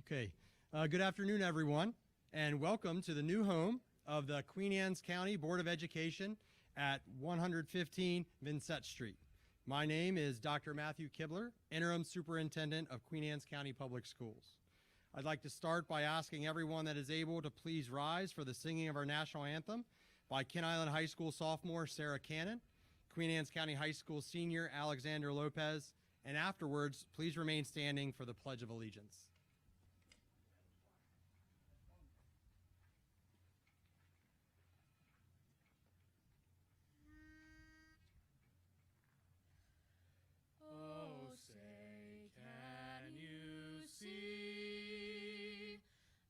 Okay, good afternoon, everyone, and welcome to the new home of the Queen Anne's County Board of Education at 115 Vincent Street. My name is Dr. Matthew Kibler, Interim Superintendent of Queen Anne's County Public Schools. I'd like to start by asking everyone that is able to please rise for the singing of our national anthem by Kent Island High School sophomore Sarah Cannon, Queen Anne's County High School senior Alexander Lopez, and afterwards, please remain standing for the Pledge of Allegiance. Oh, say, can you see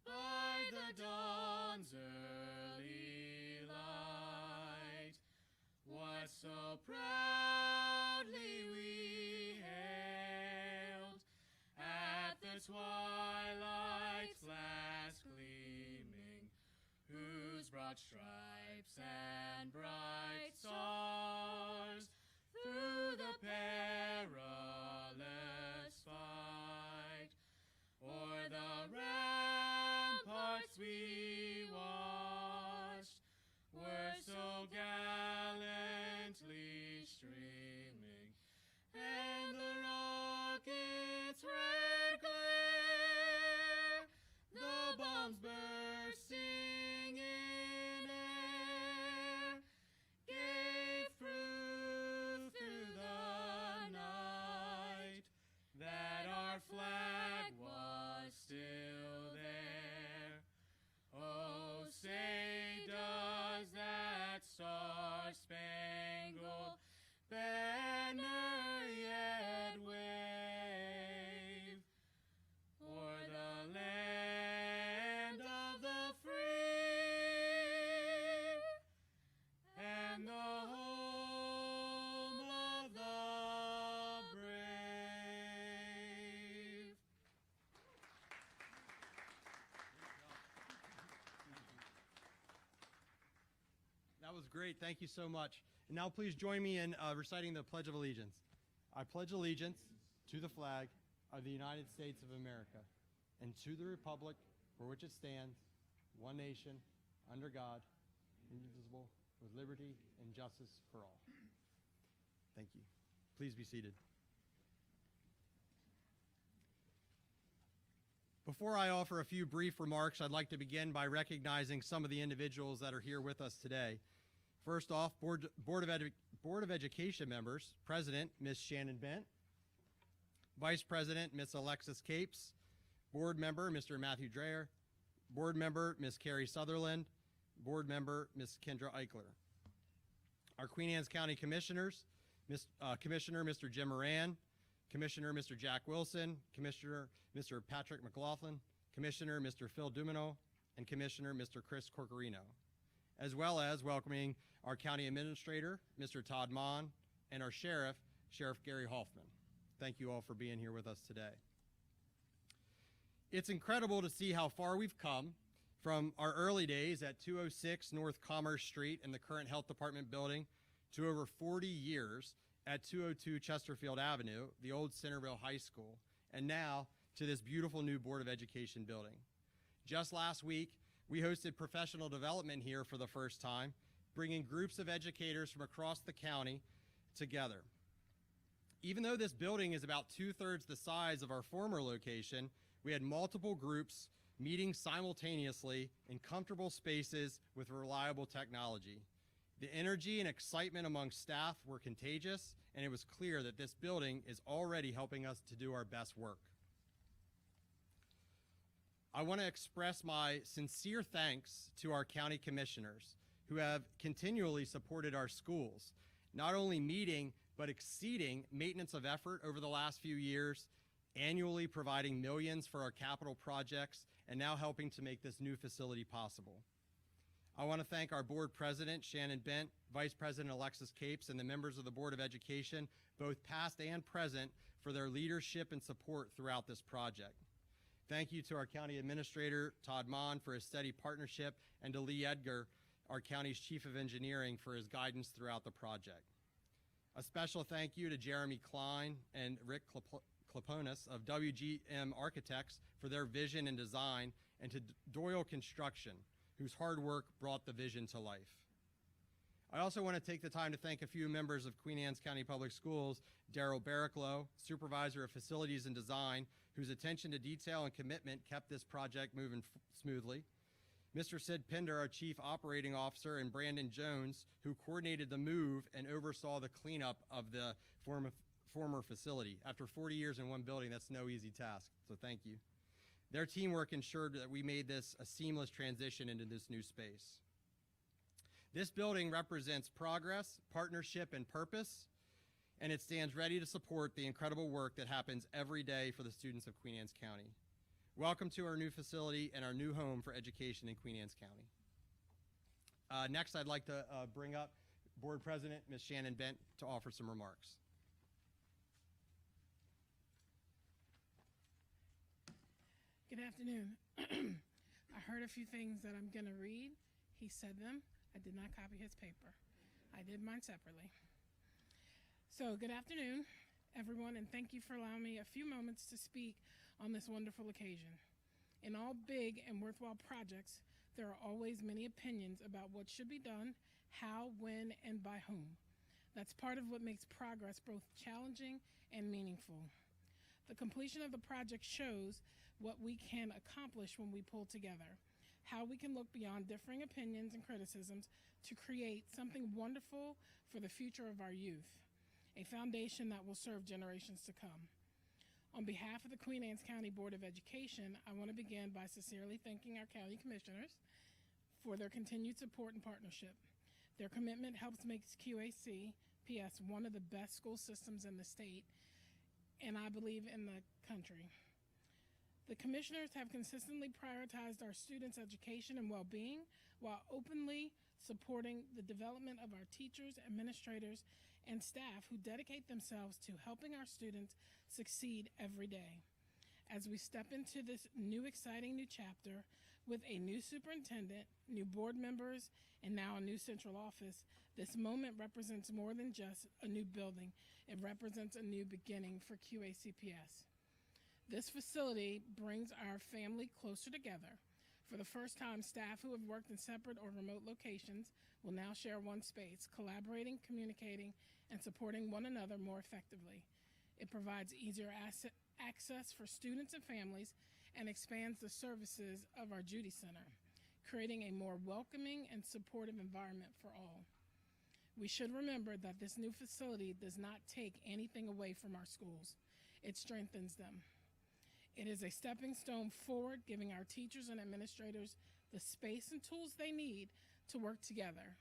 by the dawn's early light what so proudly we hailed at the twilight's last gleaming, whose broad stripes and bright stars through the perilous fight o'er the ramparts we watched were so gallantly streaming, and the rocket's red glare, the bombs bursting in air, gave proof through the night that our flag was still there. Oh, say does that star-spangled banner yet wave o'er the land of the free and the home of the brave? That was great. Thank you so much. And now please join me in reciting the Pledge of Allegiance. I pledge allegiance to the flag of the United States of America and to the republic for which it stands, one nation, under God, indivisible, with liberty and justice for all. Thank you. Please be seated. Before I offer a few brief remarks, I'd like to begin by recognizing some of the individuals that are here with us today. First off, Board of Education members, President, Ms. Shannon Bent, Vice President, Ms. Alexis Capes, Board Member, Mr. Matthew Dreyer, Board Member, Ms. Carrie Sutherland, Board Member, Ms. Kendra Eichler. Our Queen Anne's County Commissioners, Commissioner Mr. Jim Moran, Commissioner Mr. Jack Wilson, Commissioner Mr. Patrick McLaughlin, Commissioner Mr. Phil Dumino, and Commissioner Mr. Chris Corcorino, as well as welcoming our County Administrator, Mr. Todd Mon, and our Sheriff, Sheriff Gary Hoffman. Thank you all for being here with us today. It's incredible to see how far we've come from our early days at 206 North Commerce Street in the current Health Department building to over 40 years at 202 Chesterfield Avenue, the old Centerville High School, and now to this beautiful new Board of Education building. Just last week, we hosted professional development here for the first time, bringing groups of educators from across the county together. Even though this building is about 2/3 the size of our former location, we had multiple groups meeting simultaneously in comfortable spaces with reliable technology. The energy and excitement among staff were contagious, and it was clear that this building is already helping us to do our best work. I want to express my sincere thanks to our county commissioners who have continually supported our schools, not only meeting but exceeding maintenance of effort over the last few years, annually providing millions for our capital projects, and now helping to make this new facility possible. I want to thank our board president, Shannon Bent, Vice President Alexis Capes, and the members of the Board of Education, both past and present, for their leadership and support throughout this project. Thank you to our County Administrator, Todd Mon, for his steady partnership, and to Lee Edgar, our county's Chief of Engineering, for his guidance throughout the project. A special thank you to Jeremy Klein and Rick Klaponis of WGM Architects for their vision and design, and to Doyle Construction, whose hard work brought the vision to life. I also want to take the time to thank a few members of Queen Anne's County Public Schools: Daryl Barricklow, Supervisor of Facilities and Design, whose attention to detail and commitment kept this project moving smoothly; Mr. Sid Pender, our Chief Operating Officer; and Brandon Jones, who coordinated the move and oversaw the cleanup of the former facility. After 40 years in one building, that's no easy task, so thank you. Their teamwork ensured that we made this a seamless transition into this new space. This building represents progress, partnership, and purpose, and it stands ready to support the incredible work that happens every day for the students of Queen Anne's County. Welcome to our new facility and our new home for education in Queen Anne's County. Next, I'd like to bring up Board President, Ms. Shannon Bent, to offer some remarks. Good afternoon. I heard a few things that I'm going to read. He said them. I did not copy his paper. I did mine separately. So, good afternoon, everyone, and thank you for allowing me a few moments to speak on this wonderful occasion. In all big and worthwhile projects, there are always many opinions about what should be done, how, when, and by whom. That's part of what makes progress both challenging and meaningful. The completion of the project shows what we can accomplish when we pull together, how we can look beyond differing opinions and criticisms to create something wonderful for the future of our youth, a foundation that will serve generations to come. On behalf of the Queen Anne's County Board of Education, I want to begin by sincerely thanking our county commissioners for their continued support and partnership. Their commitment helps make QACTV one of the best school systems in the state, and I believe in the country. The commissioners have consistently prioritized our students' education and well-being while openly supporting the development of our teachers, administrators, and staff who dedicate themselves to helping our students succeed every day. As we step into this new exciting new chapter with a new superintendent, new board members, and now a new central office, this moment represents more than just a new building. It represents a new beginning for QACPS. This facility brings our family closer together. For the first time, staff who have worked in separate or remote locations will now share one space, collaborating, communicating, and supporting one another more effectively. It provides easier access for students and families and expands the services of our Judy Center, creating a more welcoming and supportive environment for all. We should remember that this new facility does not take anything away from our schools. It strengthens them. It is a stepping stone forward, giving our teachers and administrators the space and tools they need to work together,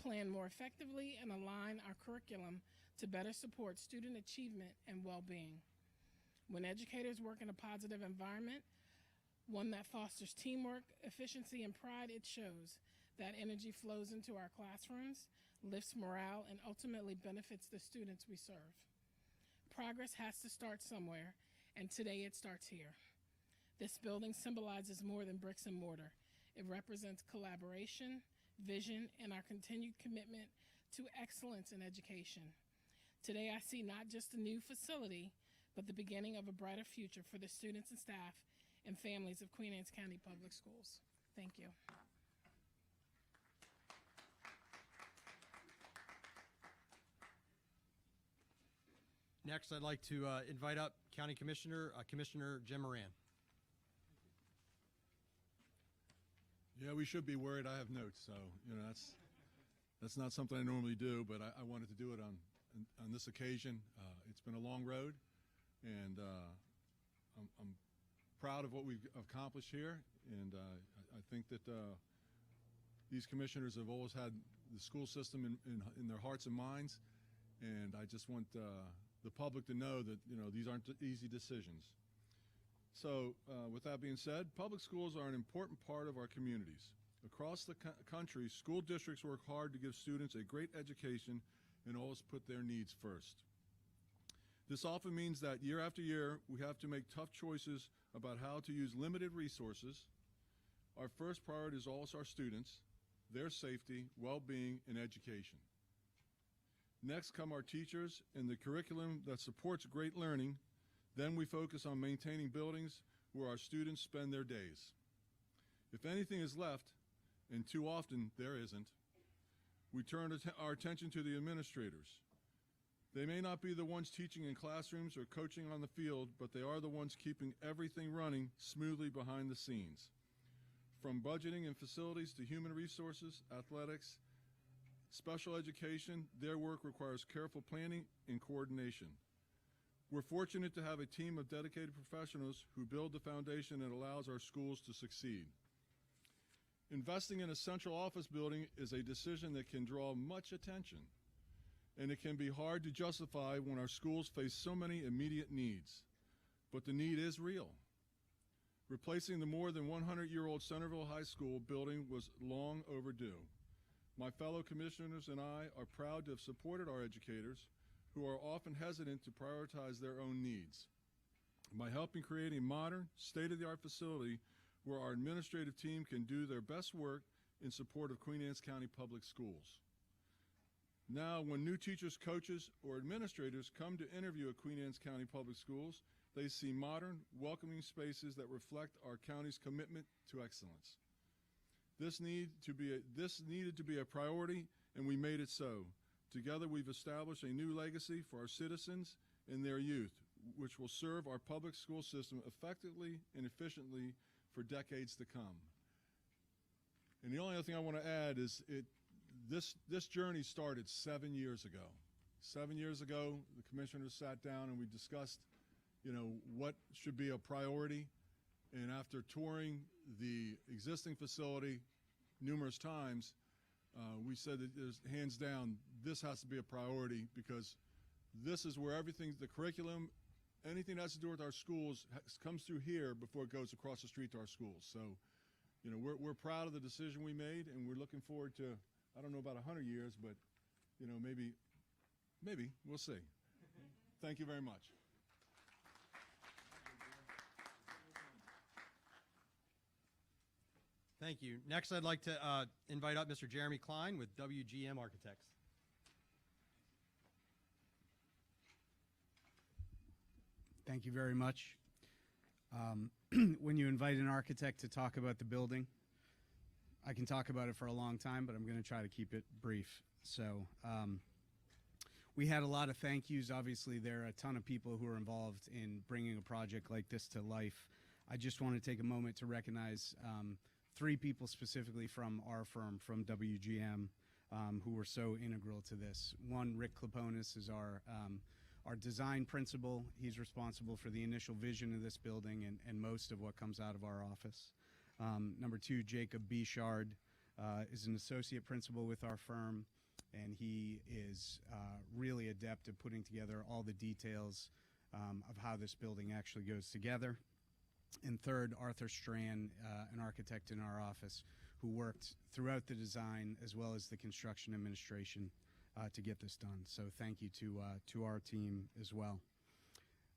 plan more effectively, and align our curriculum to better support student achievement and well-being. When educators work in a positive environment, one that fosters teamwork, efficiency, and pride, it shows. That energy flows into our classrooms, lifts morale, and ultimately benefits the students we serve. Progress has to start somewhere, and today it starts here. This building symbolizes more than bricks and mortar. It represents collaboration, vision, and our continued commitment to excellence in education. Today I see not just a new facility, but the beginning of a brighter future for the students and staff and families of Queen Anne's County Public Schools. Thank you. Next, I'd like to invite up County Commissioner Jim Moran. Yeah, we should be worried. I have notes, so that's not something I normally do, but I wanted to do it on this occasion. It's been a long road, and I'm proud of what we've accomplished here, and I think that these commissioners have always had the school system in their hearts and minds, and I just want the public to know that these aren't easy decisions. So with that being said, public schools are an important part of our communities. Across the country, school districts work hard to give students a great education and always put their needs first. This often means that year after year, we have to make tough choices about how to use limited resources. Our first priority is always our students, their safety, well-being, and education. Next come our teachers and the curriculum that supports great learning. Then we focus on maintaining buildings where our students spend their days. If anything is left, and too often there isn't, we turn our attention to the administrators. They may not be the ones teaching in classrooms or coaching on the field, but they are the ones keeping everything running smoothly behind the scenes. From budgeting and facilities to human resources, athletics, special education, their work requires careful planning and coordination. We're fortunate to have a team of dedicated professionals who build the foundation that allows our schools to succeed. Investing in a central office building is a decision that can draw much attention, and it can be hard to justify when our schools face so many immediate needs. But the need is real. Replacing the more than 100-year-old Centerville High School building was long overdue. My fellow commissioners and I are proud to have supported our educators, who are often hesitant to prioritize their own needs, by helping create a modern, state-of-the-art facility where our administrative team can do their best work in support of Queen Anne's County Public Schools. Now, when new teachers, coaches, or administrators come to interview at Queen Anne's County Public Schools, they see modern, welcoming spaces that reflect our county's commitment to excellence. This needed to be a priority, and we made it so. Together, we've established a new legacy for our citizens and their youth, which will serve our public school system effectively and efficiently for decades to come. And the only other thing I want to add is this journey started 7 years ago. 7 years ago, the commissioners sat down and we discussed, what should be a priority. And after touring the existing facility numerous times, we said that there's, hands down, this has to be a priority, because this is where everything, the curriculum, anything that has to do with our schools comes through here before it goes across the street to our schools. So, we're proud of the decision we made, and we're looking forward to, I don't know about 100 years, but, maybe, we'll see. Thank you very much. Thank you. Next, I'd like to invite up Mr. Jeremy Klein with WGM Architects. Thank you very much. When you invite an architect to talk about the building, I can talk about it for a long time, but I'm going to try to keep it brief. So we had a lot of thank yous. Obviously, there are a ton of people who are involved in bringing a project like this to life. I just want to take a moment to recognize 3 people specifically from our firm, from WGM, who were so integral to this. One, Rick Klaponis, is our design principal. He's responsible for the initial vision of this building and most of what comes out of our office. Number 2, Jacob Bichard is an associate principal with our firm, and he is really adept at putting together all the details of how this building actually goes together. And third, Arthur Strand, an architect in our office, who worked throughout the design as well as the construction administration to get this done. So thank you to our team as well.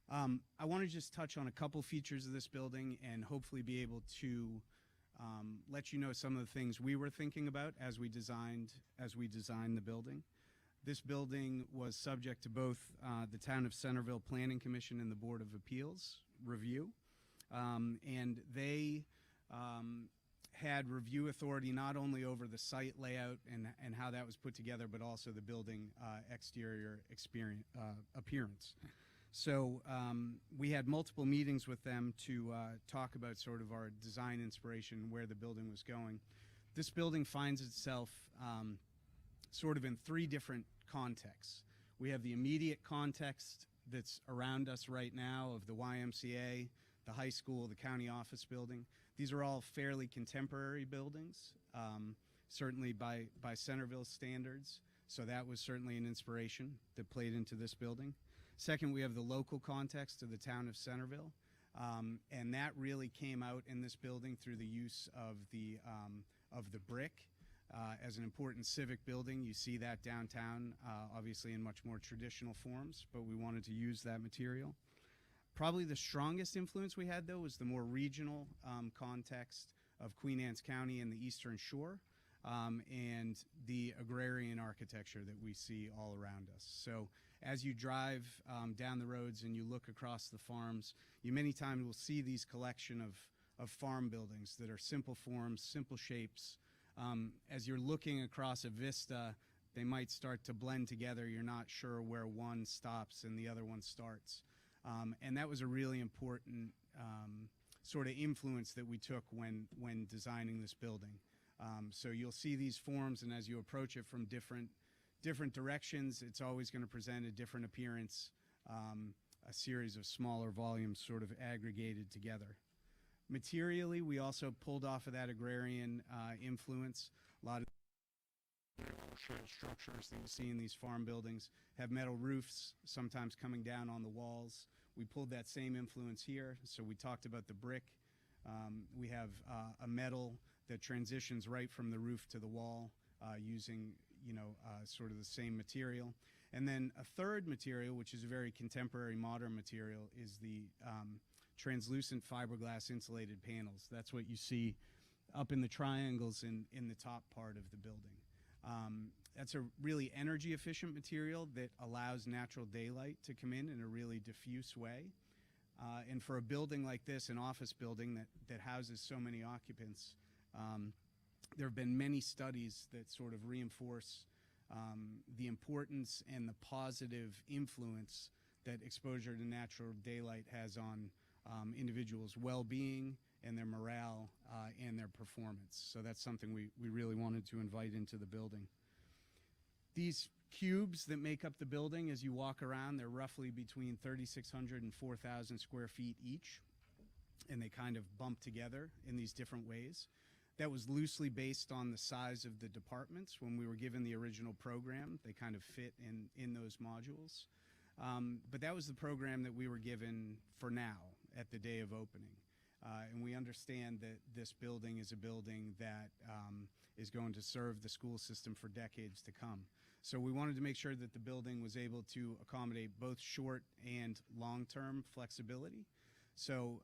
I want to just touch on a couple features of this building and hopefully be able to let you know some of the things we were thinking about as we designed the building. This building was subject to both the Town of Centerville Planning Commission and the Board of Appeals review. And they had review authority not only over the site layout and how that was put together, but also the building exterior appearance. So we had multiple meetings with them to talk about sort of our design inspiration, where the building was going. This building finds itself sort of in 3 different contexts. We have the immediate context that's around us right now of the YMCA, the high school, the county office building. These are all fairly contemporary buildings, certainly by Centerville standards. So that was certainly an inspiration that played into this building. Second, we have the local context of the town of Centerville. And that really came out in this building through the use of the brick as an important civic building. You see that downtown, obviously in much more traditional forms, but we wanted to use that material. Probably the strongest influence we had, though, was the more regional context of Queen Anne's County and the Eastern Shore, and the agrarian architecture that we see all around us. So as you drive down the roads and you look across the farms, you many times will see these collection of farm buildings that are simple forms, simple shapes. As you're looking across a vista, they might start to blend together. You're not sure where one stops and the other one starts. And that was a really important sort of influence that we took when designing this building. So you'll see these forms, and as you approach it from different directions, it's always going to present a different appearance, a series of smaller volumes sort of aggregated together. Materially, we also pulled off of that agrarian influence. A lot of structures that you see in these farm buildings have metal roofs, sometimes coming down on the walls. We pulled that same influence here. So we talked about the brick. We have a metal that transitions right from the roof to the wall using, sort of the same material. And then a third material, which is a very contemporary modern material, is the translucent fiberglass insulated panels. That's what you see up in the triangles in the top part of the building. That's a really energy efficient material that allows natural daylight to come in a really diffuse way. And for a building like this, an office building that houses so many occupants, there have been many studies that sort of reinforce the importance and the positive influence that exposure to natural daylight has on individuals' well-being and their morale and their performance. So that's something we really wanted to invite into the building. These cubes that make up the building, as you walk around, they're roughly between 3,600 and 4,000 square feet each, and they kind of bump together in these different ways. That was loosely based on the size of the departments. When we were given the original program, they kind of fit in those modules. But that was the program that we were given for now at the day of opening. And we understand that this building is a building that is going to serve the school system for decades to come. So we wanted to make sure that the building was able to accommodate both short and long-term flexibility. So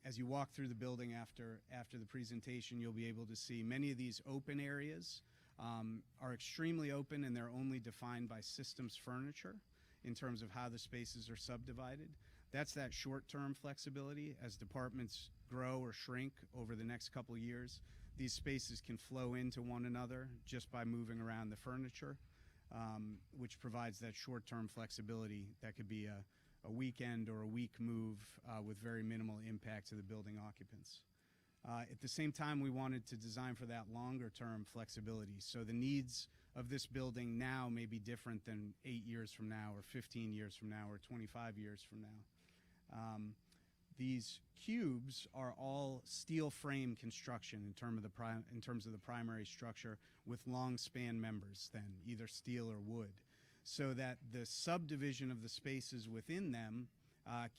as you walk through the building after the presentation, you'll be able to see many of these open areas are extremely open, and they're only defined by systems furniture in terms of how the spaces are subdivided. That's that short-term flexibility. As departments grow or shrink over the next couple years, these spaces can flow into one another just by moving around the furniture, which provides that short-term flexibility. That could be a weekend or a week move with very minimal impact to the building occupants. At the same time, we wanted to design for that longer-term flexibility. So the needs of this building now may be different than 8 years from now or 15 years from now or 25 years from now. These cubes are all steel frame construction in terms of the primary structure, with long span members then, either steel or wood, so that the subdivision of the spaces within them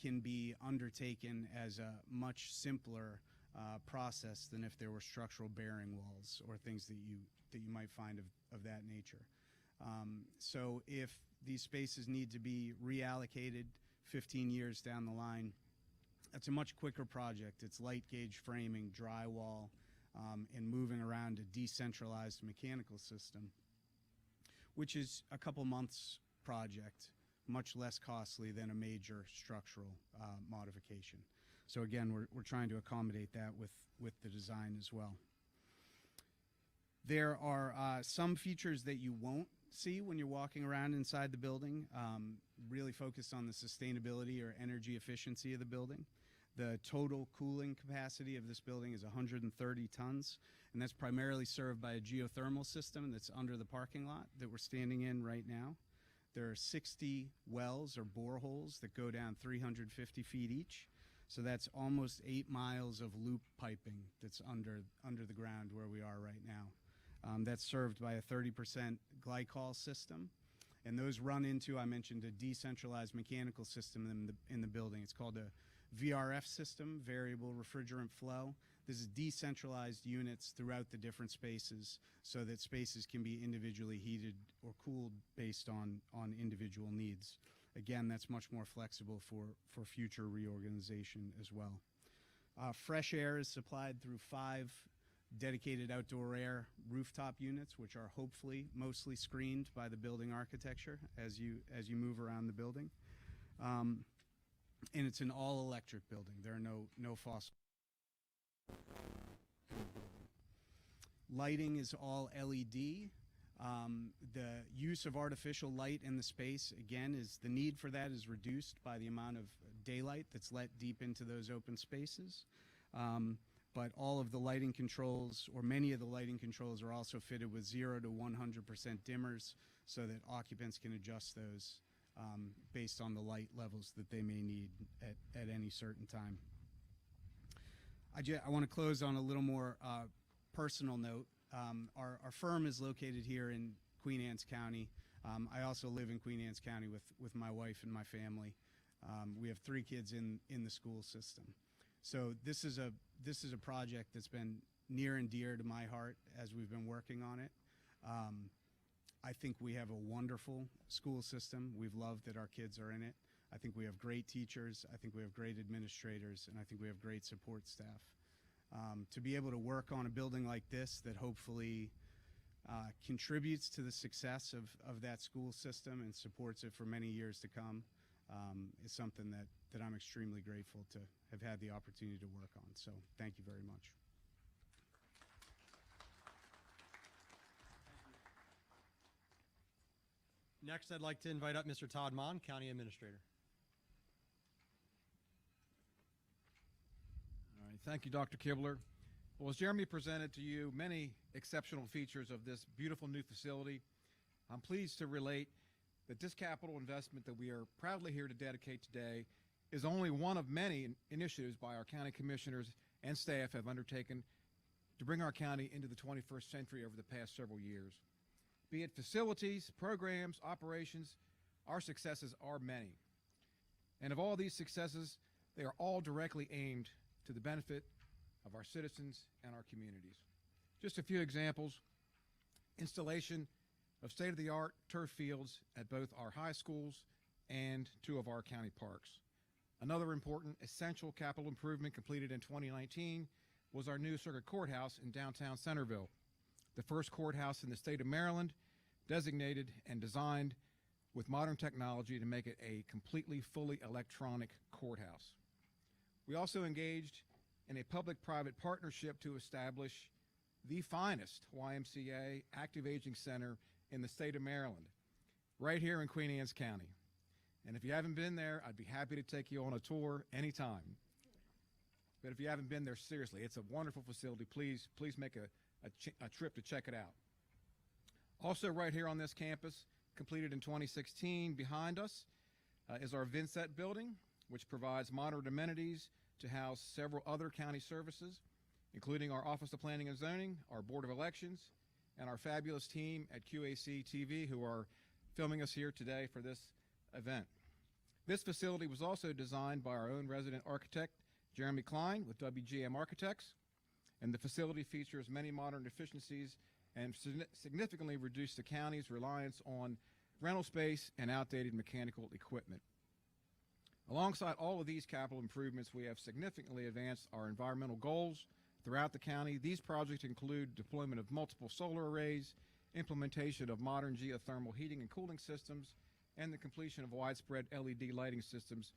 can be undertaken as a much simpler process than if there were structural bearing walls or things that you might find of that nature. So if these spaces need to be reallocated 15 years down the line, that's a much quicker project. It's light gauge framing, drywall, and moving around a decentralized mechanical system, which is a couple months project, much less costly than a major structural modification. So again, we're trying to accommodate that with the design as well. There are some features that you won't see when you're walking around inside the building, really focused on the sustainability or energy efficiency of the building. The total cooling capacity of this building is 130 tons, and that's primarily served by a geothermal system that's under the parking lot that we're standing in right now. There are 60 wells or boreholes that go down 350 feet each. So that's almost 8 miles of loop piping that's under the ground where we are right now. That's served by a 30% glycol system. And those run into, I mentioned, a decentralized mechanical system in the building. It's called a VRF system, variable refrigerant flow. This is decentralized units throughout the different spaces so that spaces can be individually heated or cooled based on individual needs. Again, that's much more flexible for future reorganization as well. Fresh air is supplied through 5 dedicated outdoor air rooftop units, which are hopefully mostly screened by the building architecture as you move around the building. And it's an all-electric building. There are no fossil. Lighting is all LED. The use of artificial light in the space, again, is the need for that is reduced by the amount of daylight that's let deep into those open spaces. But all of the lighting controls, or many of the lighting controls, are also fitted with 0 to 100% dimmers so that occupants can adjust those based on the light levels that they may need at any certain time. I want to close on a little more personal note. Our firm is located here in Queen Anne's County. I also live in Queen Anne's County with my wife and my family. We have 3 kids in the school system. So this is a project that's been near and dear to my heart as we've been working on it. I think we have a wonderful school system. We've loved that our kids are in it. I think we have great teachers. I think we have great administrators, and I think we have great support staff. To be able to work on a building like this that hopefully contributes to the success of that school system and supports it for many years to come is something that I'm extremely grateful to have had the opportunity to work on. So thank you very much. Next, I'd like to invite up Mr. Todd Mon, County Administrator. All right, thank you, Dr. Kibler. Well, as Jeremy presented to you many exceptional features of this beautiful new facility, I'm pleased to relate that this capital investment that we are proudly here to dedicate today is only one of many initiatives by our county commissioners and staff have undertaken to bring our county into the 21st century over the past several years. Be it facilities, programs, operations, our successes are many. And of all these successes, they are all directly aimed to the benefit of our citizens and our communities. Just a few examples: installation of state-of-the-art turf fields at both our high schools and 2 of our county parks. Another important essential capital improvement completed in 2019 was our new circuit courthouse in downtown Centerville, the first courthouse in the state of Maryland, designated and designed with modern technology to make it a completely fully electronic courthouse. We also engaged in a public-private partnership to establish the finest YMCA active aging center in the state of Maryland, right here in Queen Anne's County. And if you haven't been there, I'd be happy to take you on a tour anytime. But if you haven't been there, seriously, it's a wonderful facility. Please make a trip to check it out. Also right here on this campus, completed in 2016, behind us is our Vincent building, which provides modern amenities to house several other county services, including our Office of Planning and Zoning, our Board of Elections, and our fabulous team at QACTV who are filming us here today for this event. This facility was also designed by our own resident architect, Jeremy Klein with WGM Architects, and the facility features many modern efficiencies and significantly reduced the county's reliance on rental space and outdated mechanical equipment. Alongside all of these capital improvements, we have significantly advanced our environmental goals throughout the county. These projects include deployment of multiple solar arrays, implementation of modern geothermal heating and cooling systems, and the completion of widespread LED lighting systems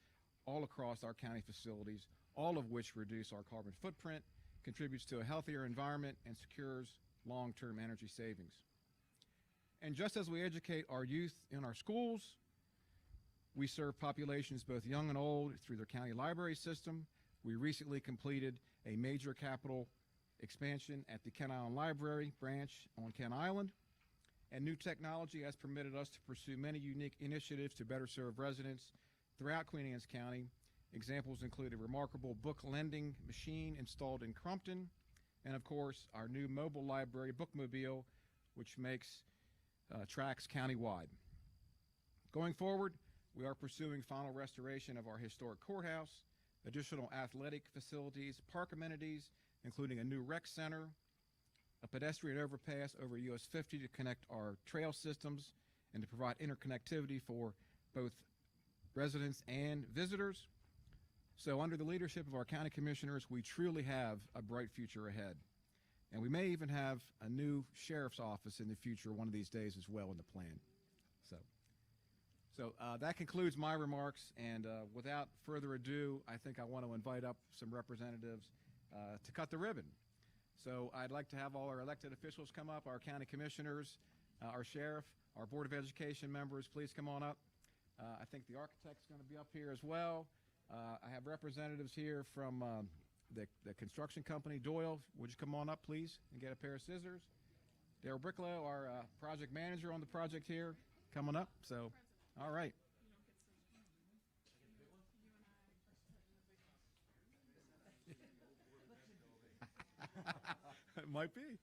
all across our county facilities, all of which reduce our carbon footprint, contributes to a healthier environment, and secures long-term energy savings. And just as we educate our youth in our schools, we serve populations both young and old through their county library system. We recently completed a major capital expansion at the Kent Island Library branch on Kent Island. And new technology has permitted us to pursue many unique initiatives to better serve residents throughout Queen Anne's County. Examples include a remarkable book lending machine installed in Crumpton, and of course, our new mobile library bookmobile, which makes tracks countywide. Going forward, we are pursuing final restoration of our historic courthouse, additional athletic facilities, park amenities, including a new rec center, a pedestrian overpass over US 50 to connect our trail systems and to provide interconnectivity for both residents and visitors. So under the leadership of our county commissioners, we truly have a bright future ahead. And we may even have a new sheriff's office in the future one of these days as well in the plan. So that concludes my remarks, and without further ado, I think I want to invite up some representatives to cut the ribbon. So I'd like to have all our elected officials come up, our county commissioners, our sheriff, our Board of Education members, please come on up. I think the architect's going to be up here as well. I have representatives here from the construction company. Doyle, would you come on up, please, and get a pair of scissors? Daryl Bricklow, our project manager on the project here, coming up. So, all right. It might be.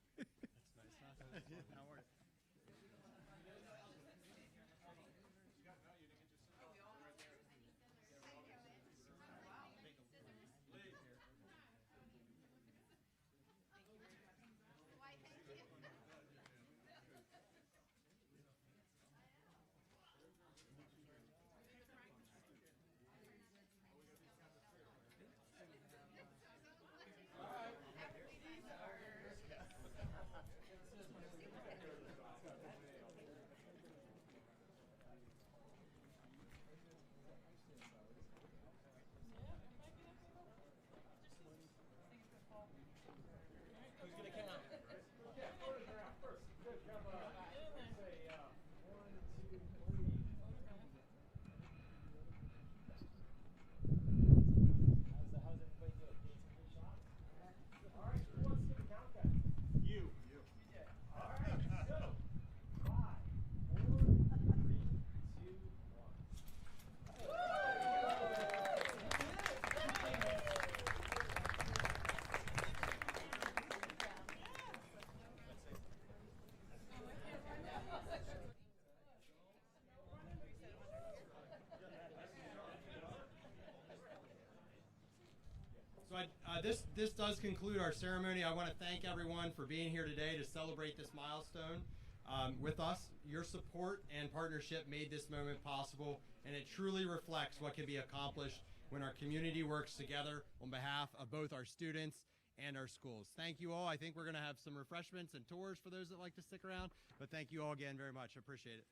This does conclude our ceremony. I want to thank everyone for being here today to celebrate this milestone with us. Your support and partnership made this moment possible, and it truly reflects what can be accomplished when our community works together on behalf of both our students and our schools. Thank you all. I think we're going to have some refreshments and tours for those that like to stick around, but thank you all again very much. I appreciate it.